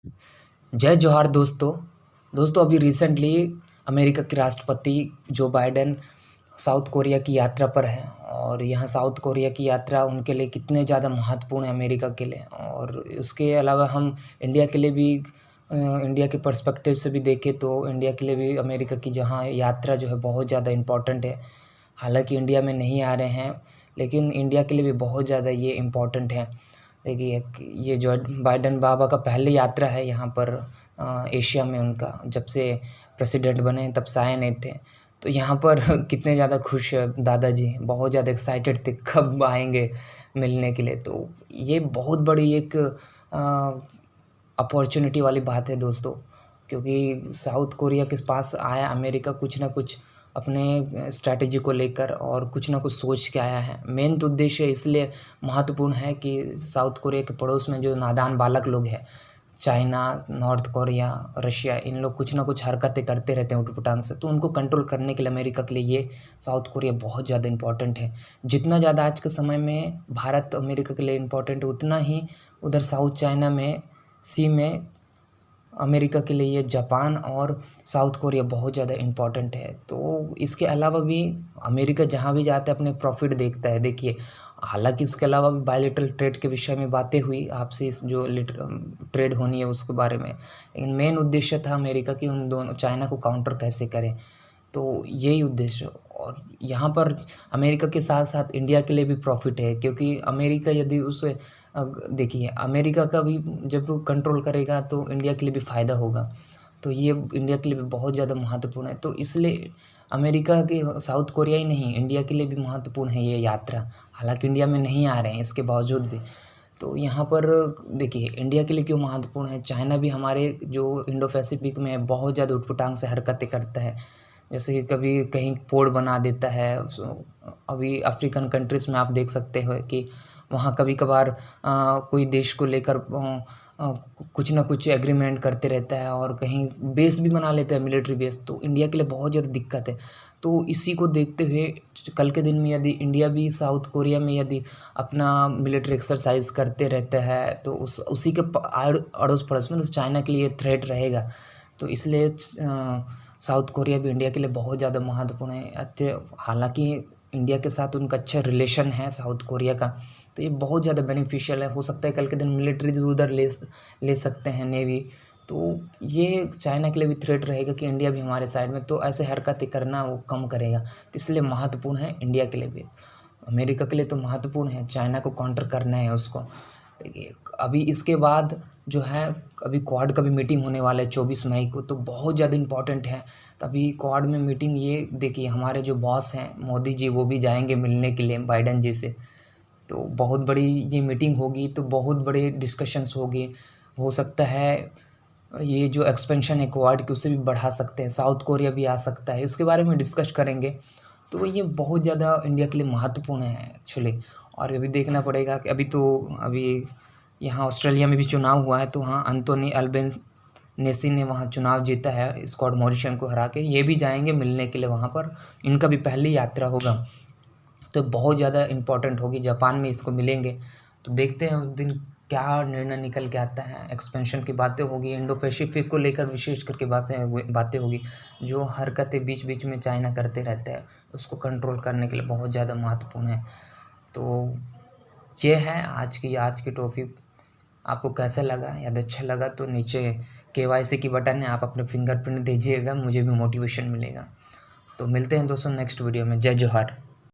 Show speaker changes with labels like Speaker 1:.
Speaker 1: जय जोहार दोस्तों। अभी रिसेंटली अमेरिका के राष्ट्रपति जो बाइडेन साउथ कोरिया की यात्रा पर हैं और यहाँ साउथ कोरिया की यात्रा उनके लिए कितने ज़्यादा महत्वपूर्ण है अमेरिका के लिए। और उसके अलावा हम इंडिया के लिए भी इंडिया के पर्सपेक्टिव से भी देखें तो इंडिया के लिए भी अमेरिका की जहाँ यात्रा जो है बहुत ज़्यादा इम्पोर्टेंट है। हालांकि इंडिया में नहीं आ रहे हैं, लेकिन इंडिया के लिए भी बहुत ज़्यादा ये इम्पोर्टेंट है। देखिए, ये जो बाइडेन बाबा का पहली यात्रा है यहाँ पर एशिया में। उनका जब से प्रेसिडेंट बने तब से आए नहीं थे, तो यहाँ पर कितने ज़्यादा खुश है दादाजी, बहुत ज़्यादा एक्साइटेड थे कब आएंगे मिलने के लिए। तो ये बहुत बड़ी एक अपॉर्चुनिटी वाली बात है दोस्तों, क्योंकि साउथ कोरिया के पास आया अमेरिका कुछ ना कुछ अपने स्ट्रैटेजी को लेकर और कुछ ना कुछ सोच के आया है। मेन तो उद्देश्य इसलिए महत्वपूर्ण है कि साउथ कोरिया के पड़ोस में जो नादान बालक लोग हैं, चाइना, नॉर्थ कोरिया, रशिया, इन लोग कुछ ना कुछ हरकतें करते रहते हैं उठपटांग से। तो उनको कंट्रोल करने के लिए अमेरिका के लिए ये साउथ कोरिया बहुत ज़्यादा इम्पोर्टेंट है। जितना ज़्यादा आज के समय में भारत अमेरिका के लिए इम्पोर्टेंट है, उतना ही उधर साउथ चाइना में सी में अमेरिका के लिए ये जापान और साउथ कोरिया बहुत ज़्यादा इम्पोर्टेंट है। तो इसके अलावा भी अमेरिका जहाँ भी जाता है अपने प्रॉफिट देखता है। देखिए, हालांकि इसके अलावा भी बायलैटरल ट्रेड के विषय में बातें हुई आपसे, इस जो ट्रेड होनी है उसके बारे में, लेकिन मेन उद्देश्य था अमेरिका की उन दोनों चाइना को काउंटर कैसे करें। तो यही उद्देश्य। और यहाँ पर अमेरिका के साथ साथ इंडिया के लिए भी प्रॉफिट है, क्योंकि अमेरिका यदि उसे देखिए, अमेरिका का भी जब कंट्रोल करेगा तो इंडिया के लिए भी फ़ायदा होगा। तो ये इंडिया के लिए भी बहुत ज़्यादा महत्वपूर्ण है। तो इसलिए अमेरिका के साउथ कोरिया ही नहीं, इंडिया के लिए भी महत्वपूर्ण है ये यात्रा। हालांकि इंडिया में नहीं आ रहे हैं इसके बावजूद भी। तो यहाँ पर देखिए, इंडिया के लिए क्यों महत्वपूर्ण है, चाइना भी हमारे जो इंडो पैसिफिक में बहुत ज़्यादा उठपटांग से हरकतें करता है। जैसे कि कभी कहीं पोड़ बना देता है। अभी अफ्रीकन कंट्रीज़ में आप देख सकते हो कि वहाँ कभी कभार कोई देश को लेकर कुछ ना कुछ एग्रीमेंट करते रहता है और कहीं बेस भी बना लेता है, मिलिट्री बेस। तो इंडिया के लिए बहुत ज़्यादा दिक्कत है। तो इसी को देखते हुए कल के दिन में यदि इंडिया भी साउथ कोरिया में यदि अपना मिलिट्री एक्सरसाइज करते रहता है तो उसी के अड़ोस पड़ोस में तो चाइना के लिए थ्रेट रहेगा। तो इसलिए साउथ कोरिया भी इंडिया के लिए बहुत ज़्यादा महत्वपूर्ण है। हालांकि इंडिया के साथ उनका अच्छा रिलेशन है साउथ कोरिया का, तो ये बहुत ज़्यादा बेनिफिशियल है। हो सकता है कल के दिन मिलिट्री भी उधर ले सकते हैं, नेवी। तो ये चाइना के लिए भी थ्रेट रहेगा कि इंडिया भी हमारे साइड में, तो ऐसे हरकतें करना वो कम करेगा। तो इसलिए महत्वपूर्ण है इंडिया के लिए भी। अमेरिका के लिए तो महत्वपूर्ण है, चाइना को काउंटर करना है उसको। देखिए, अभी इसके बाद जो है अभी क्वाड का भी मीटिंग होने वाला है 24 मई को, तो बहुत ज़्यादा इम्पोर्टेंट है। तभी क्वाड में मीटिंग, ये देखिए हमारे जो बॉस हैं मोदी जी, वो भी जाएंगे मिलने के लिए बाइडेन जी से। तो बहुत बड़ी ये मीटिंग होगी, तो बहुत बड़े डिस्कशंस होगी। हो सकता है ये जो एक्सपेंशन है क्वाड की उसे भी बढ़ा सकते हैं, साउथ कोरिया भी आ सकता है, उसके बारे में डिस्कस करेंगे। तो ये बहुत ज़्यादा इंडिया के लिए महत्वपूर्ण है एक्चुअली। और अभी देखना पड़ेगा कि अभी यहाँ ऑस्ट्रेलिया में भी चुनाव हुआ है, तो वहाँ एंथोनी अल्बेनीज़ी ने वहाँ चुनाव जीता है स्कॉट मॉरिसन को हरा के। ये भी जाएंगे मिलने के लिए वहाँ पर, इनका भी पहली यात्रा होगा। तो बहुत ज़्यादा इम्पोर्टेंट होगी, जापान में इसको मिलेंगे। तो देखते हैं उस दिन क्या निर्णय निकल के आता है। एक्सपेंशन की बातें होगी, इंडो पैसिफिक को लेकर विशेष करके बातें होगी। जो हरकतें बीच बीच में चाइना करते रहते हैं उसको कंट्रोल करने के लिए बहुत ज़्यादा महत्वपूर्ण है। तो ये है आज की टॉपिक। आपको कैसा लगा? यदि अच्छा लगा तो नीचे KYC की बटन है, आप अपने फिंगरप्रिंट दीजिएगा, मुझे भी मोटिवेशन मिलेगा। तो मिलते हैं दोस्तों नेक्स्ट वीडियो में। जय जोहार।